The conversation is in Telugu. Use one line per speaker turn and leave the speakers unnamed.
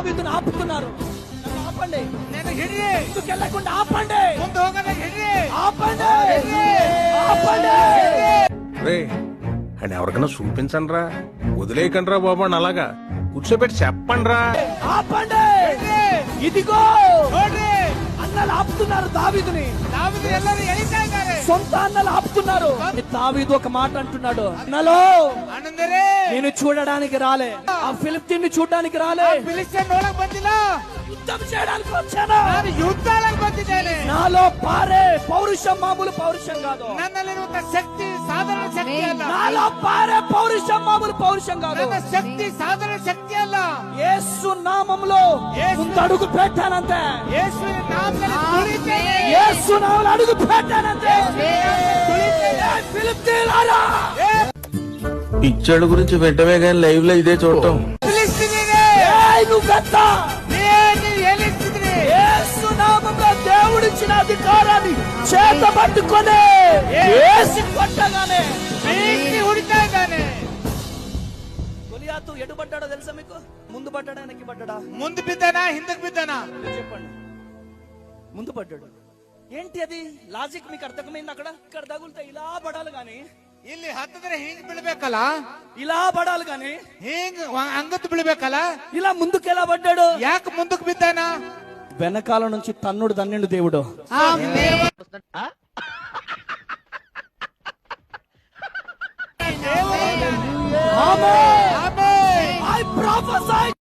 దావీదును ఆపుతున్నారు. నన్ను ఆపండి,
నేను ಹಿಡಿರಿ,
ముందుకు వెళ్ళకుండా ఆపండి,
ಮುಂದೆ ಹೋಗದೆ ಹಿಡಿರಿ,
ఆపండి, ఆపండి.
రే అని ఎవరికైనా చూపించండి రా, వదిలేయకండి రా బాబు అని అలాగా కూర్చోబెట్టి చెప్పండి రా.
ఆపండి, ఇదిగో
ನೋಡ್ರಿ
అన్నలు ఆపుతున్నారు దావీదుని.
దావీదు ಎಲ್ಲರೂ ಎಳಿತಾ ಇದ್ದಾರೆ.
సొంత అన్నలు ఆపుతున్నారు. దావీదు ఒక మాట అంటున్నాడు, అన్నలో
ಅಣ್ಣಂದಿರೇ,
నేను చూడడానికి రాలే, ఆ ఫిలిప్తీన్ని చూడడానికి రాలే,
ಫಿಲಿಸ್ಟಿಯನ್ ನೋಡಕ್ ಬಂದಿಲ್ಲ,
యుద్ధం చేయడానికి వచ్చాను.
ನಾನು ಯುದ್ಧ ಆಡಕ್ ಬಂದಿದ್ದೇನೆ.
నాలో పారే పౌరుషం మామూలు పౌరుషం కాదు.
ನನ್ನಲ್ಲಿರುವಂತ ಶಕ್ತಿ ಸಾಧಾರಣ ಶಕ್ತಿ ಅಲ್ಲ.
నాలో పారే పౌరుషం మామూలు పౌరుషం కాదు.
ನನ್ನ ಶಕ್ತಿ ಸಾಧಾರಣ ಶಕ್ತಿ ಅಲ್ಲ.
యేసు నామములో ముందడుగు పెట్టానంతే.
ಯೇಸುವಿನ ನಾಮದಲ್ಲಿ ತುಳಿತೇನೆ.
యేసు నామములో అడుగు పెట్టానంతే. ఫిలిప్తీయులారా,
పిచ్చోడు గురించి వెంటనే కానీ లైవ్ లో ఇదే చూడటం.
ಫಿಲಿಸ್ತೀನಿಯರೇ,
ఏయ్ నువ్వెంత?
ನೀವು ಎಲ್ಲಿದ್ದೀರಿ?
యేసు నామములో దేవుడిచ్చిన అధికారాన్ని చేత పట్టుకొని యేసు కొట్టగానే
ಬೀಸಿ ಹೊಡಿತಾ ಇದ್ದಾನೆ.
గొలియాతు ఎటు పడ్డాడో తెలుసా మీకు? ముందు పడ్డాడా వెనక్కి పడ్డాడా?
ಮುಂದೆ ಬಿದ್ದಾನ, ಹಿಂದಕ್ಕೆ ಬಿದ್ದಾನ?
మీరు చెప్పండి. ముందు పడ్డాడు. ఏంటి అది లాజిక్ మీకు అర్థమైంది? అక్కడ ఇక్కడ తగులుతా ఇలా పడాలి గాని,
ಇಲ್ಲಿ ಹತ್ತಿದ್ರೆ ಹಿಂಗ್ ಬೀಳ್ಬೇಕಲ್ಲ,
ఇలా పడాలి గాని,
ಹಿಂಗ್ ಅಂಗತ್ತು ಬೀಳ್ಬೇಕಲ್ಲ,
ఇలా ముందుకు ఎలా పడ్డాడు?
ಯಾಕೆ ಮುಂದಕ್ಕೆ ಬಿದ್ದಾನ?
వెనకాల నుంచి తన్నుడు తన్నిండు దేవుడు.
ಆಮೆನ್.
I prophesy